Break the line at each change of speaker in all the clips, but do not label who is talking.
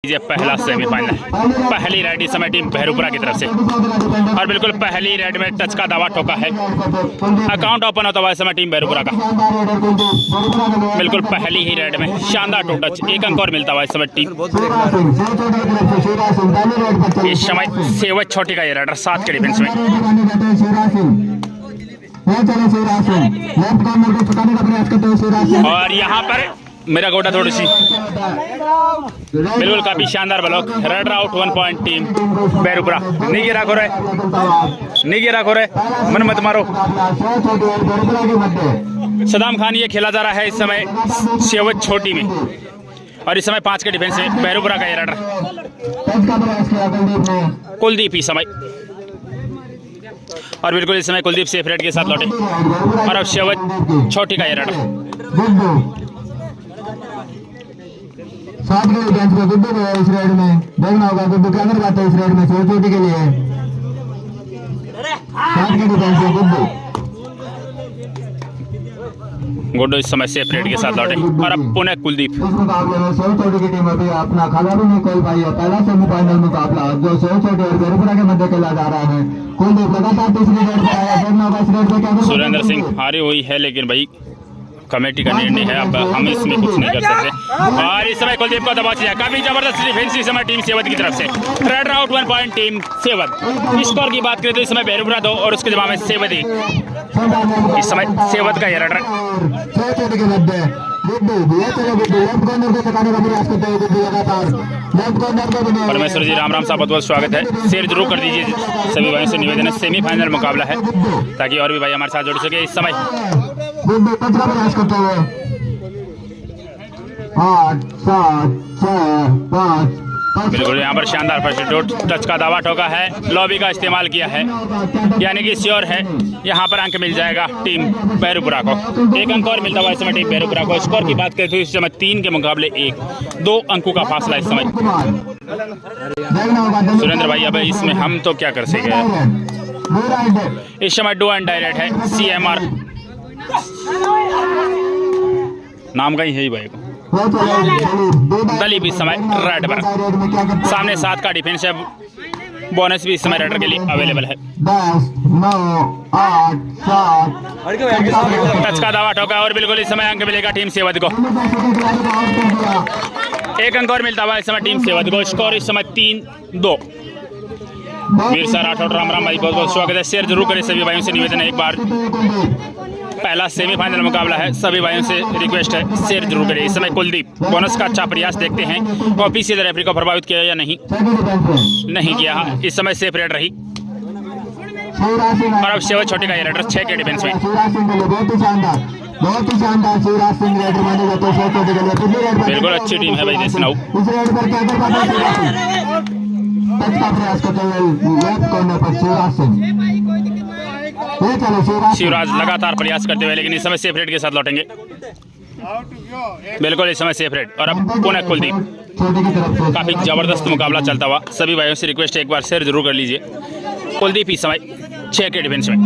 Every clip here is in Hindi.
ये पहला सेमीफाइनल, पहली रेड इस समय टीम बहरूपुरा की तरफ से, और बिल्कुल पहली रेड में टच का दावा ठोका है। अकाउंट ओपन होता हुआ इस समय टीम बहरूपुरा का, बिल्कुल पहली ही रेड में शानदार टू टच, एक अंक और मिलता हुआ इस समय टीम। इस समय सेवज छोटी का ये रेडर 7 के डिफेंस में, और यहाँ पर मेरा गोटा थोड़ी सी बिल्कुल काफी शानदार block, raid out 1 point team Bahrupura. नहीं गिरा खोरे मन मत मारो। सदाम खान ये खेला जा रहा है इस समय सेवज छोटी में, और इस समय 5 के डिफेंस में बहरूपुरा का ये रेडर कुलदीप इस समय, और बिल्कुल इस समय कुलदीप सेफ रेड के साथ लौटे, और अब सेवज छोटी का ये रेडर
7 के डिफेंस में गुड्डू को इस रेड में देखना होगा। गुड्डू के अंदर बात है इस रेड में छोटी के लिए 7 के डिफेंस में
गुड्डू इस समय सेफ रेड के साथ लौटे, और अब पुनः कुलदीप।
इस मुकाबले में छोटी की टीम अभी अपना खिलाड़ी नहीं खोल पाई है। पहला सेमीफाइनल मुकाबला जो छोटी और बहरूपुरा के मध्य खेला जा रहा है। कुलदीप लगातार तीसरी रेड पर आया, देखना होगा इस रेड में क्या।
सुरेंद्र सिंह हारी हुई है, लेकिन भाई कमेटी का निर्णय है, अब हम इसमें कुछ नहीं कर सकते। और इस समय कुलदीप को दबाव चाहिए, काफी जबरदस्त डिफेंस इस समय टीम सेवद की तरफ से। Raid out 1 point team Sewad. Score की बात करें तो इस समय बहरूपुरा 2 और उसके जवाब में सेवद 1। इस समय सेवद का ये रेडर परमेश्वर जी राम राम साहब, बहुत बहुत स्वागत है। शेयर जरूर कर दीजिए, सभी भाइयों से निवेदन है। सेमीफाइनल मुकाबला है, ताकि और भी भाई हमारे साथ जुड़ सके। इस समय
प्रयास करते हुए 8 7 6 5
बिल्कुल यहाँ पर शानदार फर्स्ट टच का दावा ठोका है, लॉबी का इस्तेमाल किया है, यानी कि श्योर है यहाँ पर अंक मिल जाएगा टीम बहरूपुरा को। 1 अंक और मिलता हुआ इस समय टीम बहरूपुरा को। स्कोर की बात करें तो इस समय 3 के मुकाबले 2 अंकों का फासला इस समय। सुरेंद्र भाई अब इसमें हम तो क्या कर सके। इस समय डू एंड डायरेक्ट है, CMR नाम का ही है ही भाई को। दलीप इस समय रेड पर, सामने 7 का डिफेंस है, बोनस भी इस समय रेडर के लिए अवेलेबल है।
10 9 8 7
टच का दावा ठोका, और बिल्कुल इस समय अंक मिलेगा टीम सेवद को। 1 अंक और मिलता हुआ इस समय टीम सेवद को। स्कोर इस समय 3-2। वीर सर राठौड़ राम राम भाई, बहुत बहुत स्वागत है। शेयर जरूर करें, सभी भाइयों से निवेदन है। एक बार पहला सेमीफाइनल मुकाबला है, सभी भाइयों से रिक्वेस्ट है शेयर जरूर करें। इस समय कुलदीप बोनस का अच्छा प्रयास देखते हैं, ऑफिशियल रेफरी को प्रभावित किया या नहीं किया। इस समय सेफ रेड रही, और अब सेवज छोटी का ये रेडर 6 के डिफेंस में। बिल्कुल अच्छी टीम है भाई देशनाऊ। शिवराज लगातार प्रयास करते हुए, लेकिन इस समय सेफ रेड के साथ लौटेंगे। बिल्कुल इस समय सेफ रेड, और अब पुनः कुलदीप। काफी जबरदस्त मुकाबला चलता हुआ, सभी भाइयों से रिक्वेस्ट है एक बार शेयर जरूर कर लीजिए। कुलदीप इस समय 6 के डिफेंस में।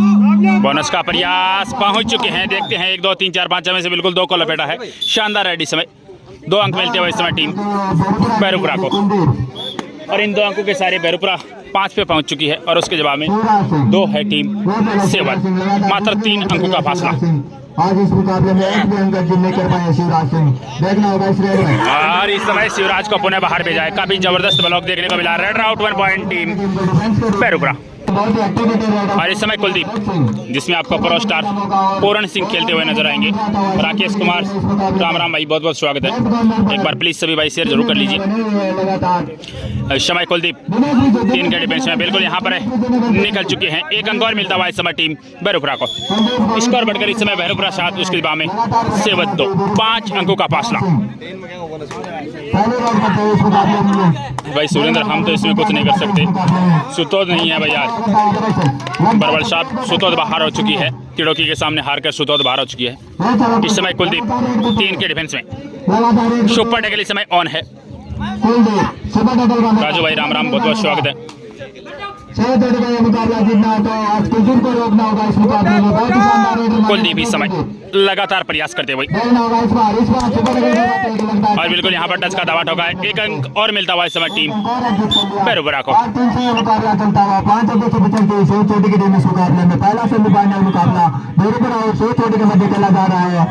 बोनस का प्रयास पहुंच चुके हैं, देखते हैं 1 2 3 4 5 में से बिल्कुल 2 को लपेटा है। शानदार रेड इस समय 2 अंक मिलते हुए इस समय टीम बहरूपुरा को, और इन 2 अंकों के सारे बहरूपुरा 5 पे पहुंच चुकी है, और उसके जवाब में 2 है टीम सेवद। मात्र 3 अंकों का फासला।
आज इस मुकाबले में एक भी अंक नहीं कर पाए शिवराज सिंह, देखना होगा इस रेड में।
और इस समय शिवराज को पुनः बाहर भेजा है, काफी जबरदस्त ब्लॉक देखने को मिला। Raid out 1 point team Bahrupura. और इस समय कुलदीप, जिसमें आपको प्रो स्टार पूरण सिंह खेलते हुए नजर आएंगे। राकेश कुमार राम राम भाई, बहुत बहुत स्वागत है। एक बार प्लीज सभी भाई शेयर जरूर कर लीजिए। इस समय कुलदीप 3 के डिफेंस में, बिल्कुल यहाँ पर निकल चुके हैं। 1 अंक और मिलता हुआ इस समय टीम बहरूपुरा को। स्कोर बढ़कर इस समय बहरूपुरा 7, उसके बाद में सेवद 2, 5 अंकों का फासला। भाई सुरेंद्र, हम तो इसमें कुछ नहीं कर सकते, सुतोद नहीं है भाई। आज बरवल साहब सुतोद बाहर हो चुकी है, तिड़ोकी के सामने हार कर सुतोद बाहर हो चुकी है। इस समय कुलदीप 3 के डिफेंस में। सुपर टैकल इस समय ऑन है। राजू भाई राम राम, बहुत बहुत स्वागत है।
6 जोड़ी का ये मुकाबला जीतना है तो आज कुलदीप को रोकना होगा इस मुकाबले में। बहुत ही शानदार रेडर
कुलदीप इस समय लगातार प्रयास करते हुए
देखना होगा इस बार सुपर लगता है
और बिल्कुल यहाँ पर टच का दावा ठोका है। एक अंक और मिलता हुआ इस समय टीम बेरुबरा को।
3 से मुकाबला चलता हुआ 5 अंकों से पिछड़ती है 6 चोटी की टीम इस मुकाबले में। पहला सेमीफाइनल मुकाबला बेरुबरा और 6 चोटी के मध्य खेला जा रहा है।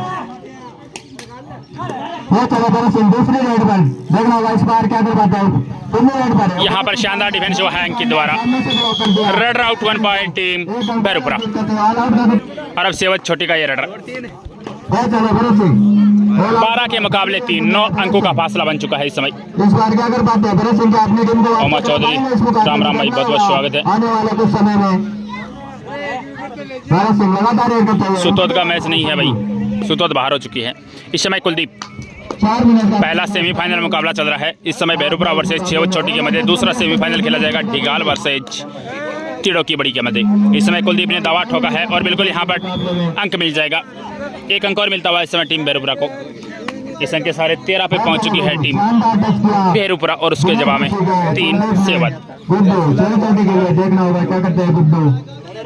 वो चलो बड़ा सिंह दूसरी रेड पर देखना होगा इस बार क्या कर पाता है। रेड पर
यहाँ पर शानदार डिफेंस हुआ है अंकित द्वारा। Raider out 1 point team Berubara. और अब सेवत छोटी का ये रेडर।
वो चलो बड़ा सिंह
12 के मुकाबले 3 9 अंकों का फासला बन चुका है इस समय।
इस बार क्या कर पाते हैं बड़े सिंह के अपने टीम को।
ओमा चौधरी राम राम भाई बहुत बहुत स्वागत है।
आने वाले कुछ समय में बड़े सिंह लगातार रेड करते हुए
सुतोद का मैच नहीं है भाई, सुतोद बाहर हो चुकी है। इस समय कुलदीप
4 मिनट का
पहला सेमीफाइनल मुकाबला चल रहा है। इस समय बेरुबरा वर्सेज छेवत छोटी के मध्य दूसरा सेमीफाइनल खेला जाएगा ढिगाल वर्सेज तिड़ो की बड़ी के मध्य। इस समय कुलदीप ने दावा ठोका है और बिल्कुल यहाँ पर अंक मिल जाएगा। एक अंक और मिलता हुआ इस समय टीम बेरुबरा को। इस अंक के सारे 13 पे पहुंच चुकी है टीम बेरुबरा और उसके जवाब में 3 सेवत।
गुड्डू चलो चोटी के लिए देखना होगा क्या करते हैं गुड्डू।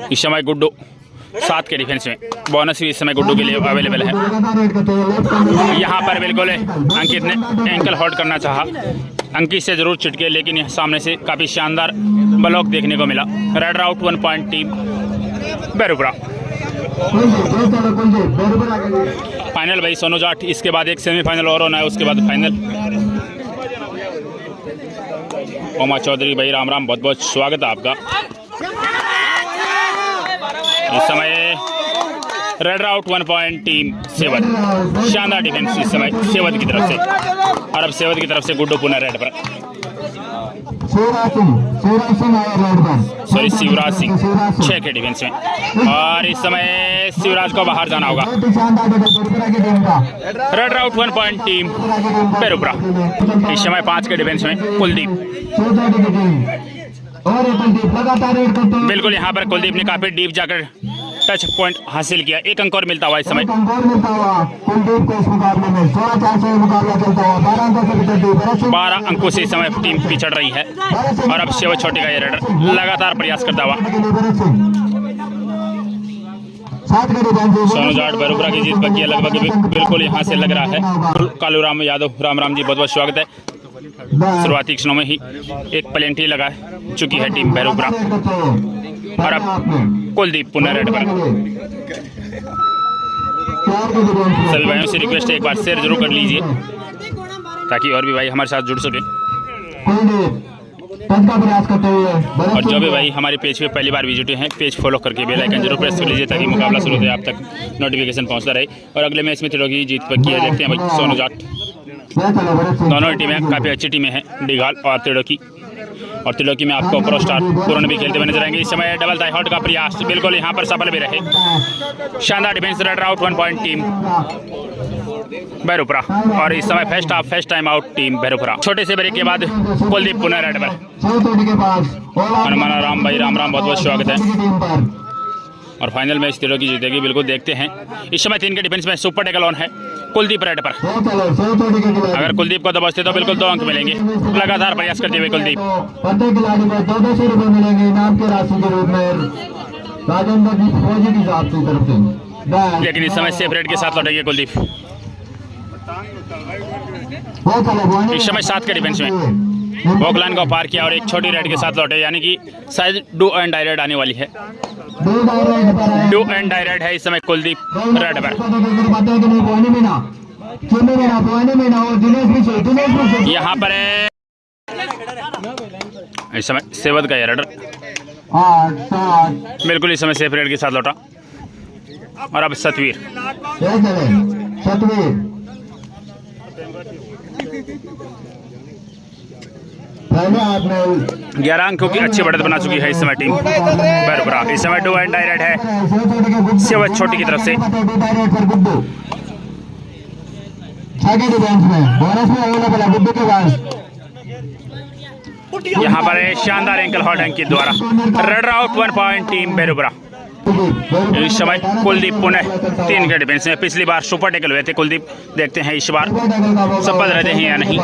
इस समय गुड्डू 7 के डिफेंस में बोनस भी इस समय गुड्डू के लिए अवेलेबल है।
लगातार रेड करते हैं लेफ्ट हैंड
यहाँ पर बिल्कुल अंकित ने एंकल होल्ड करना चाहा। अंकित से जरूर चिटके लेकिन यहाँ सामने से काफ़ी शानदार ब्लॉक देखने को मिला। Raider out 1 point team Berubara. Final भाई सोनू जाट, इसके बाद एक सेमीफाइनल और होना है, उसके बाद फाइनल। ओमा चौधरी भाई राम राम बहुत बहुत स्वागत है आपका। इस समय रेडर आउट 1 पॉइंट टीम सेवत। शानदार डिफेंस इस समय सेवत की तरफ से। और अब सेवत की तरफ से गुड्डू पुनः रेड पर। सॉरी शिवराज सिंह 6 के डिफेंस में। और इस समय शिवराज को बाहर जाना होगा। Raider out 1 point team Berubara. इस समय 5 के डिफेंस में कुलदीप। बिल्कुल यहाँ पर कुलदीप ने काफी डीप जाकर टच पॉइंट हासिल किया। एक अंक और मिलता हुआ इस समय। 12 अंकों से इस समय टीम पिछड़ रही है। और अब सेवत छोटे का ये रेडर लगातार प्रयास करता हुआ। सोनू जाट बेरुबरा की जीत बाकी है लगभग बिल्कुल यहाँ से लग रहा है। कालू राम यादव राम राम जी बहुत बहुत स्वागत है। शुरुआती क्षणों में ही एक प्लेंटी लगा चुकी है टीम बेरुबरा। और अब कुलदीप पुनः रेड पर। सभी भाइयों से रिक्वेस्ट है एक बार शेयर जरूर कर लीजिए ताकि और भी भाई हमारे साथ जुड़ सके। और जो भी भाई हमारे पेज पे पहली बार विजिट हैं पेज फॉलो करके बेल आइकन जरूर प्रेस कर लीजिए ताकि मुकाबला शुरू होते आप तक नोटिफिकेशन पहुंचता रहे। और अगले मैच में तिड़ो की जीत पक्की है। देखते हैं भाई सोनू जाट। दोनों टीमें काफ़ी अच्छी टीमें हैं डिगाल और तिड़ो की। और तिलोकी में आपको प्रो स्टार पूर्ण भी खेलते हुए नजर आएंगे। इस समय डबल थाई हॉट का प्रयास बिल्कुल यहाँ पर सफल भी रहे। शानदार defence. Raider out 1 point team Berubara. और इस समय first time out team Berubara. छोटे से ब्रेक के बाद कुलदीप पुनः रेड पर। हनुमान राम भाई राम राम बहुत बहुत स्वागत है। और फाइनल मैच तिलोकी जीतेगी बिल्कुल देखते हैं। इस समय 3 के डिफेंस में सुपर टैकल ऑन है कुलदीप रेड पर। अगर कुलदीप को दबोचते तो बिल्कुल 2 अंक मिलेंगे। लगातार प्रयास करते हुए कुलदीप।
प्रत्येक खिलाड़ी को 200 रुपये मिलेंगे इनाम की राशि के रूप में राजेंद्र जी फौजी की साहब की तरफ से।
लेकिन इस समय सेफ रेड के साथ लौटेंगे कुलदीप। इस समय 7 के डिफेंस में वॉकलाइन को पार किया और एक छोटी रेड के साथ लौटे, यानी कि शायद डू एंड डाई रेड आने वाली है। डू एंड डाई रेड है इस समय कुलदीप रेड पर। यहाँ पर इस समय सेवत का रेडर बिल्कुल इस समय सेफ रेड के साथ लौटा। और अब सतवीर।
पहले आपने
11 अंकों की अच्छी बढ़त बना चुकी है इस समय टीम बेरुबरा। इस समय डू एंड डाई रेड है सेवत छोटी की तरफ से। यहाँ पर शानदार एंकल हॉट अंकित द्वारा। Raider out 1 point team Berubara. इस समय कुलदीप पुनः 3 के डिफेंस में। पिछली बार सुपर टैकल हुए थे कुलदीप, देखते हैं इस बार सफल रहते हैं या नहीं।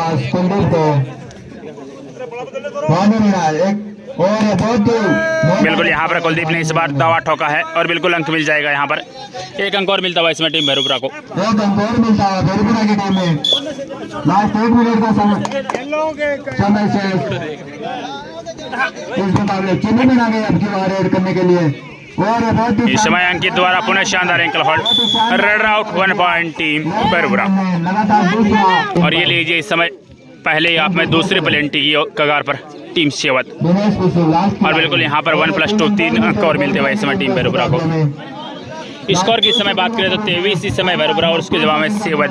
और ये बहुत ही
बिल्कुल यहाँ पर कुलदीप ने इस बार दावा ठोका है और बिल्कुल अंक मिल जाएगा। यहाँ पर एक अंक और मिलता हुआ इसमें टीम भैरूपुरा को।
एक अंक और मिलता है भैरूपुरा की टीम में। लास्ट 1 मिनट का समय से इस मुकाबले चिन्ह में आ गए अब की बार ऐड करने के लिए। और ये बहुत ही
इस समय अंकित द्वारा पुनः शानदार ankle hold, red out 1 point team Bhairupura.
लगातार दूसरा
और ये लीजिए इस समय पहले ही आप में दूसरी पेनल्टी की कगार पर टीम सेवत।
दिनेश कुशल लास्ट
और बिल्कुल यहाँ पर 1+2 3 अंक और मिलते हुए इस समय टीम भैरूपुरा को। स्कोर की समय बात करें तो 23 इस समय भैरूपुरा और उसके जवाब में सेवत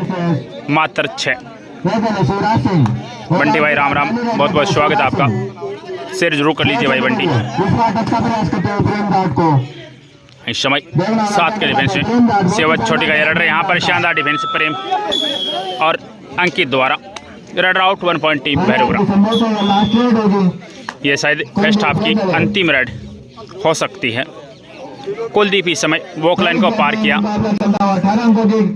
मात्र 6।
शिवराज सिंह
बंटी भाई राम राम, बहुत बहुत स्वागत है आपका। शेयर जरूर कर लीजिए भाई बंटी।
दूसरा टच का प्रयास करते हैं प्रेम दाट को।
इस समय 7 के डिफेंस में सेवत छोटी का एरर है। यहाँ पर शानदार डिफेंस प्रेम और अंकित द्वारा red out 1 point team Bhairupura.
Last red होगी।
ये शायद फर्स्ट हाफ की अंतिम रेड हो सकती है। कुलदीप इस समय वॉक लाइन को पार किया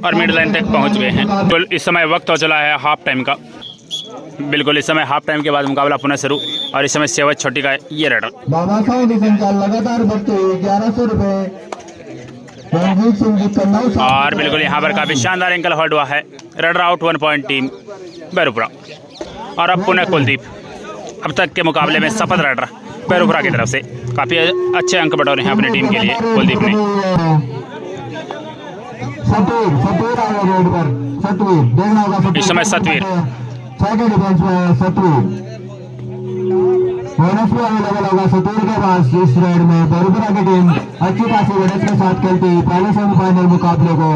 और मिड लाइन तक पहुंच गए हैं। तो इस समय वक्त हो चला है हाफ टाइम का। बिल्कुल इस समय हाफ टाइम के बाद मुकाबला पुनः शुरू और इस समय सेवत छोटी का ये रेडर।
बाबा साहब डिफेंस का लगातार बढ़ते 1100 रुपए। रणजीत सिंह जी का 900।
और बिल्कुल यहाँ पर काफी शानदार एंकल होल्ड हुआ है। Raider out 1 point team Bhairupura. और अब पुनः कुलदीप अब तक के मुकाबले में सफल रेडर भैरूपुरा की तरफ से काफी अच्छे अंक बटोरे हैं अपनी टीम के लिए कुलदीप ने।
सतवीर आ गए रेड पर। सतवीर देखना होगा।
इस समय सतवीर
6 के डिफेंस में सतवीर बोनस भी अवेलेबल होगा सतवीर के पास। इस रेड में भैरूपुरा की टीम अच्छी खासी बोनस के साथ खेलती पहले सेमीफाइनल मुकाबले को।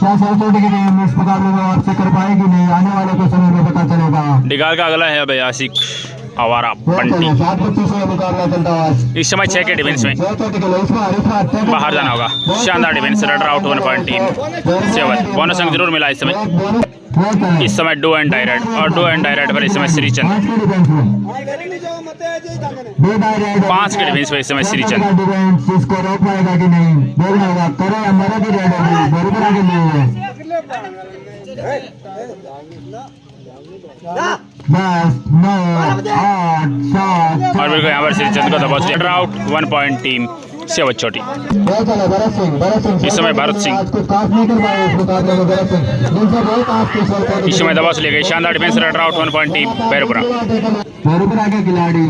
क्या छोटी की टीम इस मुकाबले में आपसे कर पाएगी नहीं, आने वाले कुछ समय में पता चलेगा।
डिगाल का अगला है भाई आशिक आवारा बंटी।
7-25 में मुकाबला चलता है।
इस समय 6 के डिफेंस में बाहर जाना होगा। शानदार defence, raider out 1 point team Sewat. Bonus अंक जरूर मिला इस समय। इस समय डू एंड डायरेक्ट और डू एंड डायरेक्ट पर इस समय श्रीचंद 5 के डिफेंस पर इस समय श्रीचंद।
इसको रोक पाएगा कि नहीं देखना होगा। करो हमारा भी रेड होगी भैरूपुरा के लिए। बस 9 8 7।
और बिल्कुल यहाँ पर श्रीचंद को दबाव रेडर आउट 1 पॉइंट टीम सेवत छोटी।
भरत सिंह
इस समय भरत सिंह
कुछ खास नहीं कर पाए इस मुकाबले में। भरत सिंह जिनसे बहुत आज
इस समय दबाव से ले गए। शानदार defence, raider out 1 point team Bhairupura.
Bhairupura के खिलाड़ी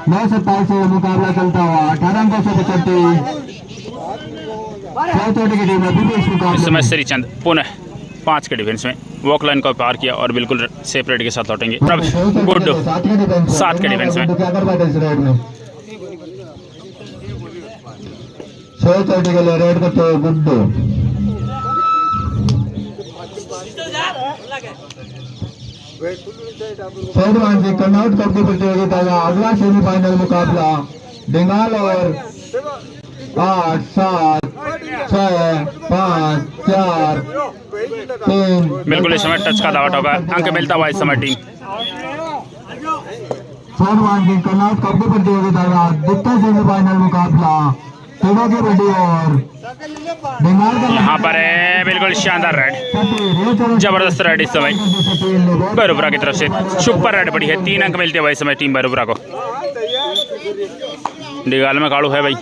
9-27 से मुकाबला चलता हुआ 18 अंकों से 35 छोटी की टीम अभी भी इस
इस
मुकाबले
समय श्रीचंद पुनः 5 के डिफेंस में वॉक लाइन को पार किया और बिल्कुल सेपरेट के साथ लौटेंगे। गुड 7 के डिफेंस में।
क्या कर पाते इस रेड में 6 चोटी के लिए रेड करते हुए गुड्डू। शहरवान जी कन्नौज कप की प्रतियोगिता का अगला सेमीफाइनल मुकाबला डिंगाल और 8 7 6 5 4 3।
बिल्कुल इस समय टच का दावा होगा। अंक मिलता हुआ इस समय टीम
शहरवान जी कन्नौज कप की प्रतियोगिता का द्वितीय सेमीफाइनल मुकाबला तेगा की बड़ी और डिंगाल का।
यहाँ पर है बिल्कुल शानदार रेड, जबरदस्त रेड इस समय भैरूपुरा की तरफ से। सुपर रेड पड़ी है। 3 अंक मिलते हुए इस समय टीम भैरूपुरा को। डिगाल में काड़ू है भाई।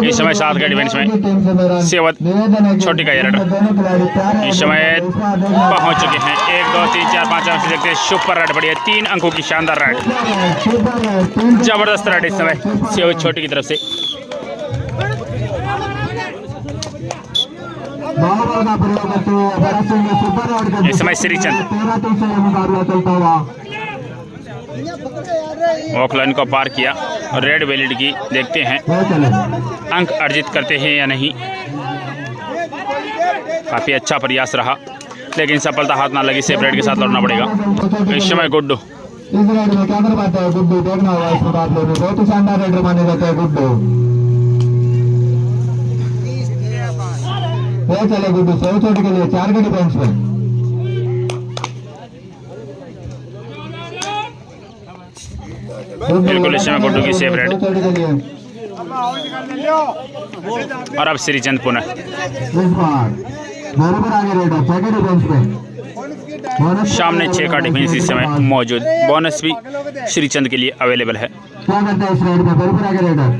इस समय 7 के डिफेंस में सेवत छोटी का रेडर इस समय पहुंच चुके हैं। 1 2 3 4 5 अंक से देखते हैं। सुपर रेड पड़ी है। 3 अंकों की शानदार रेड, जबरदस्त रेड इस समय सेवत छोटी की तरफ से। इस समय श्रीचंद वॉक लाइन को पार किया और रेड वैलिड की देखते हैं अंक अर्जित करते हैं या नहीं। काफी अच्छा प्रयास रहा लेकिन सफलता हाथ ना लगी। सेपरेट के साथ लौटना पड़ेगा। इस समय गुड्डू
इस रेड में क्या कर पाता है गुड्डू देखना होगा इस मुकाबले में। बहुत ही शानदार रेडर माने जाते हैं गुड्डू। चले गुड्डू 100 छोटे के लिए 4 के डिफेंस में।
बिल्कुल इस समय गुड्डू की सेफ रेड और अब श्रीचंद पुनः
इस बार भैरूपुरा आगे रेड 6 के डिफेंस में।
सामने 6 का डिफेंस इस समय मौजूद। बोनस भी श्रीचंद के लिए अवेलेबल है।
क्या करते हैं इस राइड में बरपुरा के रेडर?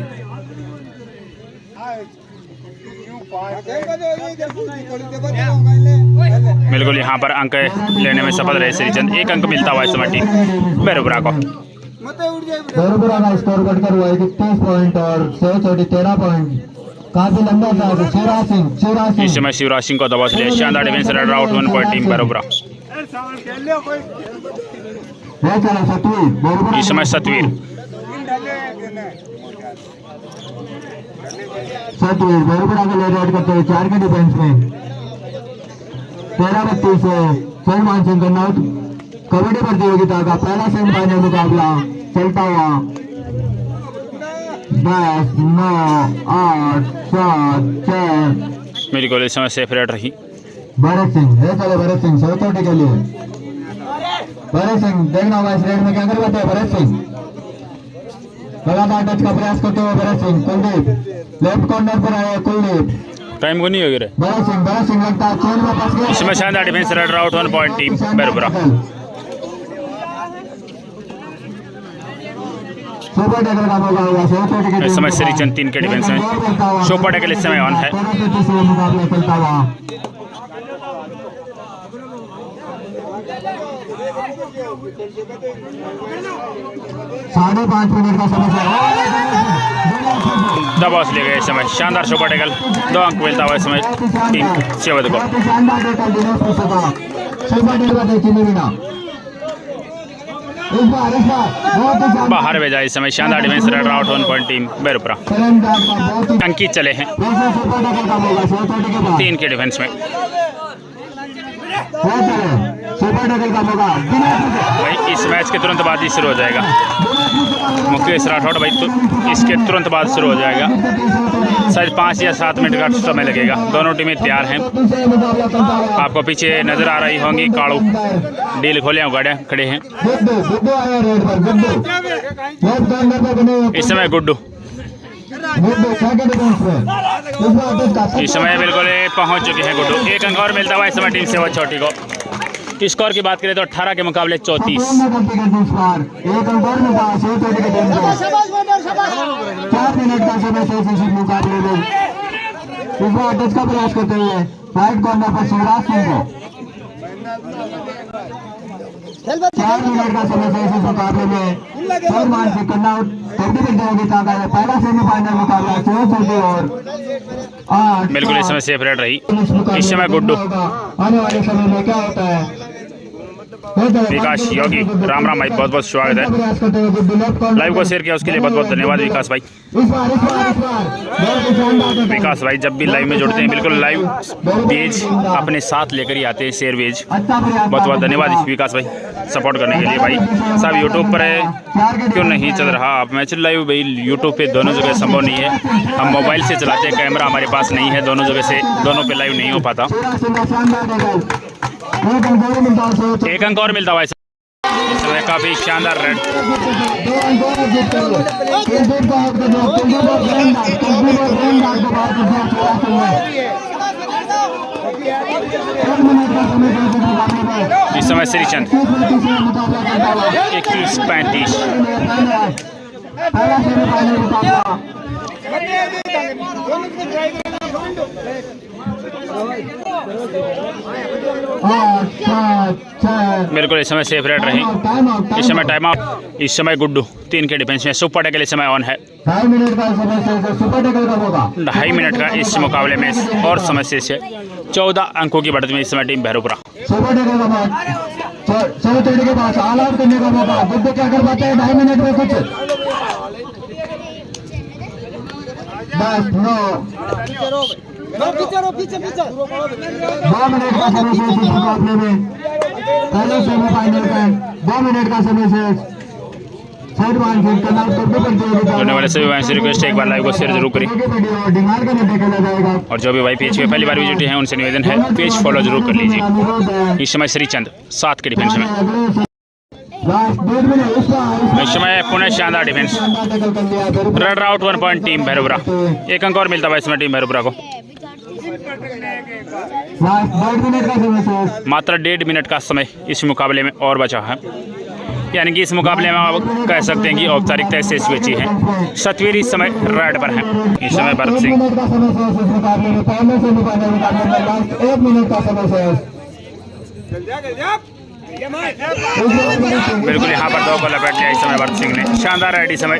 बिल्कुल यहाँ पर अंक लेने में सफल रहे श्रीचंद। 1 अंक मिलता हुआ इस समय टीम बेरुबरा को।
बरपुरा का स्कोर बढ़कर हुआ 31 पॉइंट और 13 पॉइंट। काफी लंबा था। शिवराज सिंह
इस समय शिवराज सिंह को दबा लिया। शानदार defence, raider out 1 point team Berubara. इस समय सतवीर
बरपुरा के लिए रेड करते हुए 4 के डिफेंस में 13-32 से सलमान सिंह का नॉट। कबड्डी प्रतियोगिता का पहला सेमीफाइनल मुकाबला चलता हुआ 10, 9, 8, 7, 6।
बिल्कुल इस समय सेफ रेड रही।
भरत सिंह चलो भरत सिंह 100 चोटी के लिए। भरत सिंह देखना होगा इस रेड में क्या कर पाते हैं। भरत सिंह लगातार टच का प्रयास करते हुए भरत सिंह। कुलदीप लेफ्ट कॉर्नर पर आए। कुलदीप
टाइम को नहीं हो गया।
भरत सिंह लगता है चेन में फंस गया।
इस समय शानदार defence, raider out 1 point team Berubara.
Super tackle का मौका होगा 100 चोटी के।
इस समय श्रीचंद 3 के डिफेंस में। सुपर टैकल इस समय ऑन है।
मुकाबला चलता हुआ 5.5 मिनट का समय
दबाव ले गए इस समय। शानदार सुपर टैकल, 2 अंक मिलता हुआ इस समय टीम सेवद को। बाहर भेजा इस समय। शानदार defence, raider out 1 point team Berubara. Ankit चले हैं 3 के डिफेंस में। भाई इस मैच के तुरंत बाद ही शुरू हो जाएगा। मुकेश राठौड़ भाई तो इसके तुरंत बाद शुरू हो जाएगा। शायद 5 या 7 मिनट का समय लगेगा। दोनों टीमें तैयार हैं। आपको पीछे नजर आ रही होंगी काड़ू डील खोले गाड़ियाँ खड़े हैं। इस समय गुड्डू इस समय बिल्कुल पहुंच चुके हैं गुड्डू। 1 अंक और मिलता हुआ इस समय टीम सेवा छोटी को। स्कोर की बात करें तो 18 के मुकाबले 34।
4 मिनट का समय शेष इस मुकाबले में। इस बार टच का प्रयास करते हुए राइट कॉर्नर पर शिवराज सिंह को। 4 मिनट का समय शेष इस मुकाबले में। सलमान सिंह कन्नाउट कबड्डी प्रतियोगिता का पहला सेमीफाइनल मुकाबला 64 और 8।
बिल्कुल इस समय सेफ रेड रही। इस समय गुड्डू
आने वाले समय में क्या होता है।
विकास योगी राम राम भाई, बहुत बहुत स्वागत है। लाइव को शेयर किया उसके लिए बहुत बहुत धन्यवाद विकास भाई। विकास भाई जब भी लाइव में जुड़ते हैं बिल्कुल लाइव पेज अपने साथ लेकर ही आते हैं, शेयर पेज। बहुत बहुत धन्यवाद विकास भाई सपोर्ट करने के लिए। भाई सब यूट्यूब पर है, क्यों नहीं चल रहा आप मैच लाइव? भाई यूट्यूब पे दोनों जगह संभव नहीं है। हम मोबाइल से चलाते हैं, कैमरा हमारे पास नहीं है। दोनों जगह से दोनों पे लाइव नहीं हो पाता। 1 अंक और मिलता हुआ इस समय। काफी शानदार रेड। इस समय श्रीचंद 31-35। बिल्कुल इस समय सेफ रेड रही। इस समय टाइम आउट। इस समय गुड्डू 3 के डिफेंस में। सुपर टैकल इस समय ऑन है।
2.5 मिनट का समय सुपर टैकल का होगा।
2.5 मिनट का इस मुकाबले में और समय शेष है। 14 अंकों की बढ़त में इस समय टीम बेरुबरा।
सुपर टैकल का मौका 100 चोटी के पास ऑल आउट करने का मौका। गुड्डू क्या कर पाते हैं 2.5 मिनट में? कुछ 10, 9 2 मिनट का समय शेष इस मुकाबले में। पहले सेमीफाइनल का 2 मिनट का समय शेष।
होने वाले सभी भाई से रिक्वेस्ट है एक बार लाइव को शेयर जरूर करें। और जो भी भाई पेज पे पहली बार विजिट हैं उनसे निवेदन है पेज फॉलो जरूर कर लीजिए। इस समय श्रीचंद 7 के डिफेंस में। इस समय पुणे शानदार defence. Run out 1 point team Berubara. 1 अंक और मिलता है इसमें टीम बेरुबरा को।
लास्ट 1.5 मिनट का समय शेष।
मात्र 1.5 मिनट का समय इस मुकाबले में और बचा है, यानी कि इस मुकाबले में आप कह सकते हैं कि औपचारिकता से बची है। सतवीर इस समय रेड पर है। इस समय भरत
1
सिंह
मिनट का समय शेष इस मुकाबले में, पहले से मुकाबले में लास्ट 1 मिनट का समय शेष।
बिल्कुल यहाँ पर 2 को लपेट लिया इस समय भरत सिंह ने। शानदार राइड इस समय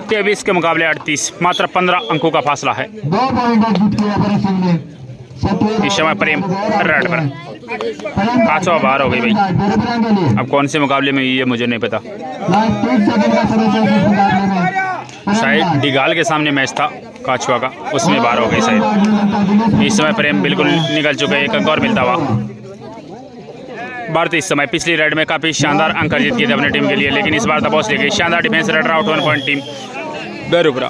23 के मुकाबले 38, मात्र 15 अंकों का फासला है।
2 पॉइंट जीत किया भरत सिंह ने।
इस समय प्रेम रेड पर, काचवा बाहर हो गई भाई। अब कौन से मुकाबले में ये मुझे नहीं पता,
लास्ट 30 सेकंड का समय शेष इस मुकाबले में।
शायद डिगाल के सामने मैच था काचवा का, उसमें बाहर हो गई शायद। इस समय प्रेम बिल्कुल निकल चुके हैं, एक अंक और मिलता हुआ। भारत इस समय पिछली रेड में काफ़ी शानदार अंक अर्जित किए थे अपनी टीम के लिए, लेकिन इस बार दबाव से शानदार defence raider out 1 point team बेरुपुरा।